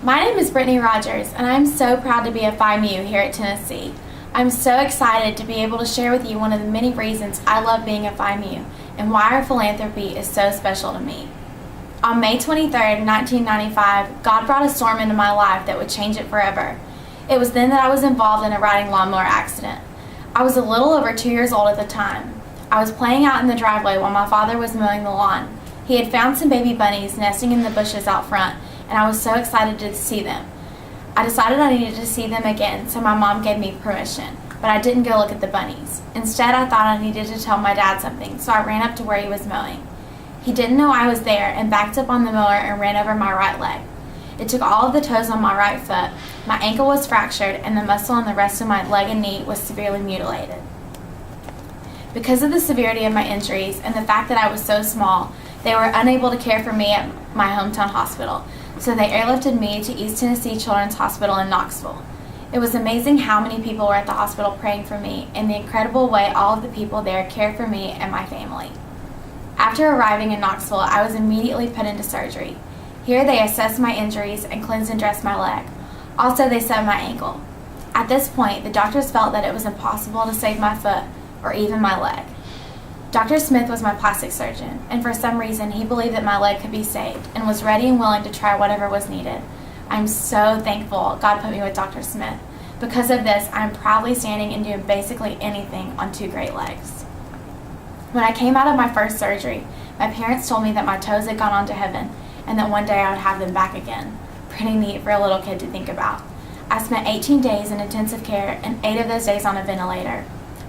My name is Brittany Rogers, and I'm so proud to be a Phi Mu here at Tennessee. I'm so excited to be able to share with you one of the many reasons I love being a Phi Mu and why our philanthropy is so special to me. On May 23rd, 1995, God brought a storm into my life that would change it forever. It was then that I was involved in a riding lawnmower accident. I was a little over 2 years old at the time. I was playing out in the driveway while my father was mowing the lawn. He had found some baby bunnies nesting in the bushes out front, and I was so excited to see them. I decided I needed to see them again, so my mom gave me permission, but I didn't go look at the bunnies. Instead, I thought I needed to tell my dad something, so I ran up to where he was mowing. He didn't know I was there and backed up on the mower and ran over my right leg. It took all of the toes on my right foot. My ankle was fractured, and the muscle on the rest of my leg and knee was severely mutilated. Because of the severity of my injuries and the fact that I was so small, they were unable to care for me at my hometown hospital, so they airlifted me to East Tennessee Children's Hospital in Knoxville. It was amazing how many people were at the hospital praying for me and the incredible way all of the people there cared for me and my family. After arriving in Knoxville, I was immediately put into surgery. Here they assessed my injuries and cleansed and dressed my leg. Also, they sewed my ankle. At this point, the doctors felt that it was impossible to save my foot or even my leg. Dr. Smith was my plastic surgeon, and for some reason he believed that my leg could be saved and was ready and willing to try whatever was needed. I'm so thankful God put me with Dr. Smith. Because of this, I'm proudly standing and doing basically anything on two great legs. When I came out of my first surgery, my parents told me that my toes had gone on to heaven and that one day I would have them back again. Pretty neat for a little kid to think about. I spent 18 days in intensive care and 8 of those days on a ventilator.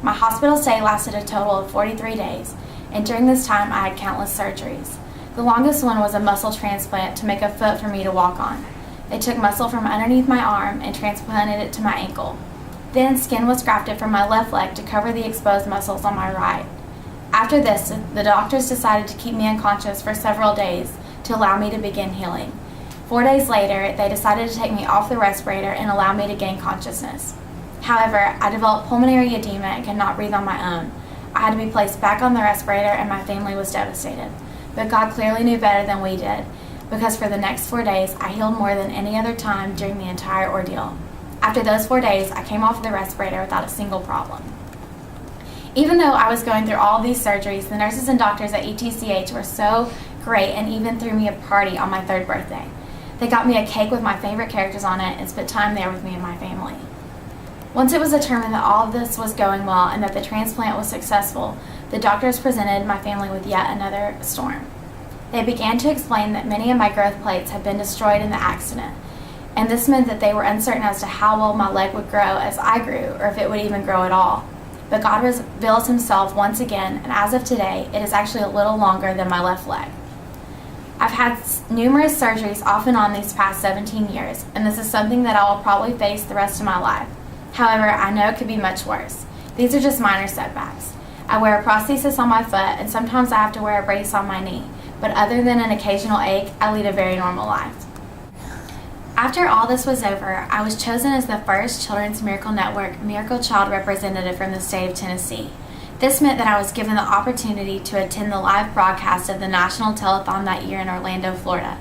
My hospital stay lasted a total of 43 days, and during this time I had countless surgeries. The longest one was a muscle transplant to make a foot for me to walk on. They took muscle from underneath my arm and transplanted it to my ankle. Then skin was grafted from my left leg to cover the exposed muscles on my right. After this, the doctors decided to keep me unconscious for several days to allow me to begin healing. 4 days later, they decided to take me off the respirator and allow me to gain consciousness. However, I developed pulmonary edema and could not breathe on my own. I had to be placed back on the respirator and my family was devastated. But God clearly knew better than we did, because for the next 4 days, I healed more than any other time during the entire ordeal. After those 4 days, I came off the respirator without a single problem. Even though I was going through all of these surgeries, the nurses and doctors at ETCH were so great and even threw me a party on my 3rd birthday. They got me a cake with my favorite characters on it and spent time there with me and my family. Once it was determined that all of this was going well and that the transplant was successful, the doctors presented my family with yet another storm. They began to explain that many of my growth plates had been destroyed in the accident, and this meant that they were uncertain as to how well my leg would grow as I grew, or if it would even grow at all. But God reveals himself once again, and as of today, it is actually a little longer than my left leg. I've had numerous surgeries off and on these past 17 years, and this is something that I will probably face the rest of my life. However, I know it could be much worse. These are just minor setbacks. I wear a prosthesis on my foot, and sometimes I have to wear a brace on my knee, but other than an occasional ache, I lead a very normal life. After all this was over, I was chosen as the first Children's Miracle Network Miracle Child representative from the state of Tennessee. This meant that I was given the opportunity to attend the live broadcast of the National Telethon that year in Orlando, Florida.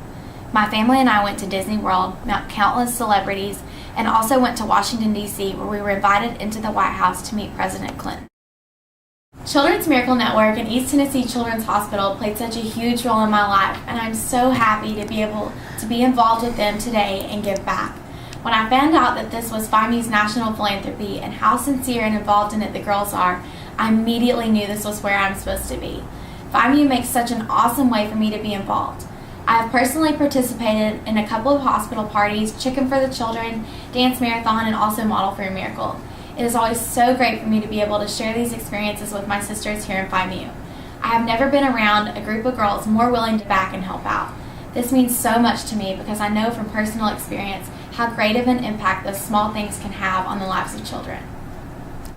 My family and I went to Disney World, met countless celebrities, and also went to Washington, D.C., where we were invited into the White House to meet President Clinton. Children's Miracle Network and East Tennessee Children's Hospital played such a huge role in my life, and I'm so happy to be able to be involved with them today and give back. When I found out that this was Phi Mu's national philanthropy and how sincere and involved in it the girls are, I immediately knew this was where I'm supposed to be. Phi Mu makes such an awesome way for me to be involved. I have personally participated in a couple of hospital parties, Chicken for the Children, Dance Marathon, and also Model for a Miracle. It is always so great for me to be able to share these experiences with my sisters here in Phi Mu. I have never been around a group of girls more willing to back and help out. This means so much to me because I know from personal experience how great of an impact those small things can have on the lives of children.